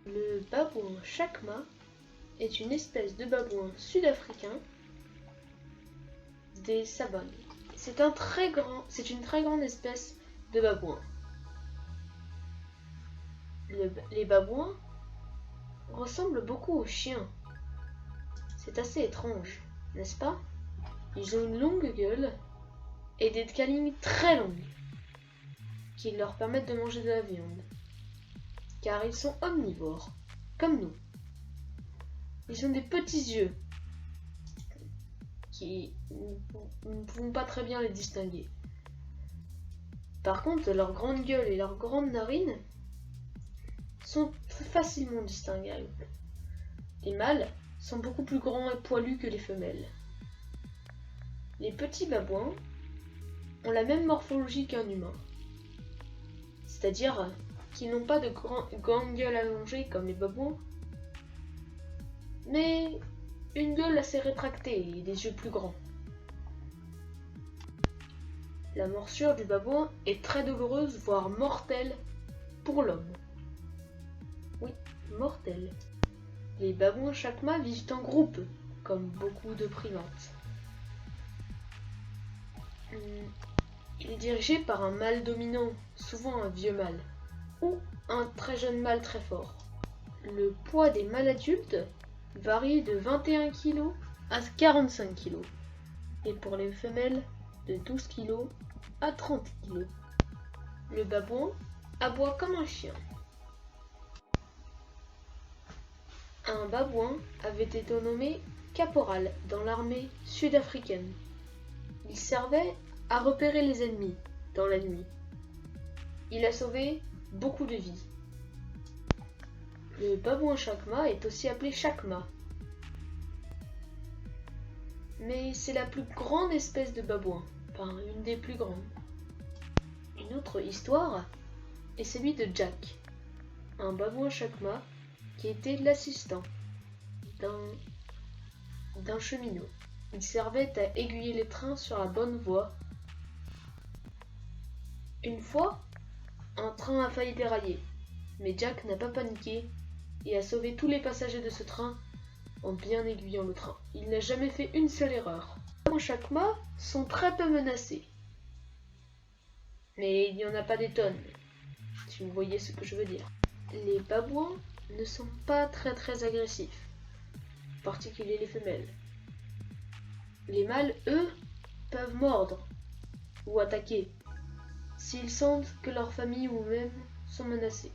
Le babouin chacma est une espèce de babouin sud-africain des savanes. C'est une très grande espèce de babouin. Les babouins ressemblent beaucoup aux chiens. C'est assez étrange, n'est-ce pas? Ils ont une longue gueule et des canines très longues qui leur permettent de manger de la viande, car ils sont omnivores, comme nous. Ils ont des petits yeux qui ne pouvons pas très bien les distinguer. Par contre, leur grande gueule et leurs grandes narines sont facilement distinguables. Les mâles sont beaucoup plus grands et poilus que les femelles. Les petits babouins ont la même morphologie qu'un humain, c'est-à-dire qu'ils n'ont pas de grande gueule allongée comme les babouins, mais une gueule assez rétractée et des yeux plus grands. La morsure du babouin est très douloureuse, voire mortelle pour l'homme. Oui, mortelle. Les babouins chacma vivent en groupe, comme beaucoup de primates. Il est dirigé par un mâle dominant, souvent un vieux mâle, ou un très jeune mâle très fort. Le poids des mâles adultes varie de 21 kg à 45 kg, et pour les femelles, de 12 kg à 30 kg. Le babouin aboie comme un chien. Un babouin avait été nommé caporal dans l'armée sud-africaine. Il servait à repérer les ennemis dans la nuit. Il a sauvé beaucoup de vies. Le babouin chacma est aussi appelé chacma. Mais c'est la plus grande espèce de babouin, enfin une des plus grandes. Une autre histoire est celle de Jack, un babouin chacma qui était l'assistant d'un cheminot. Il servait à aiguiller les trains sur la bonne voie. Une fois, un train a failli dérailler, mais Jack n'a pas paniqué et a sauvé tous les passagers de ce train en bien aiguillant le train. Il n'a jamais fait une seule erreur. Les babouins chacma sont très peu menacés, mais il n'y en a pas des tonnes, si vous voyez ce que je veux dire. Les babouins ne sont pas très agressifs, en particulier les femelles. Les mâles, eux, peuvent mordre ou attaquer s'ils sentent que leur famille ou eux-mêmes sont menacés.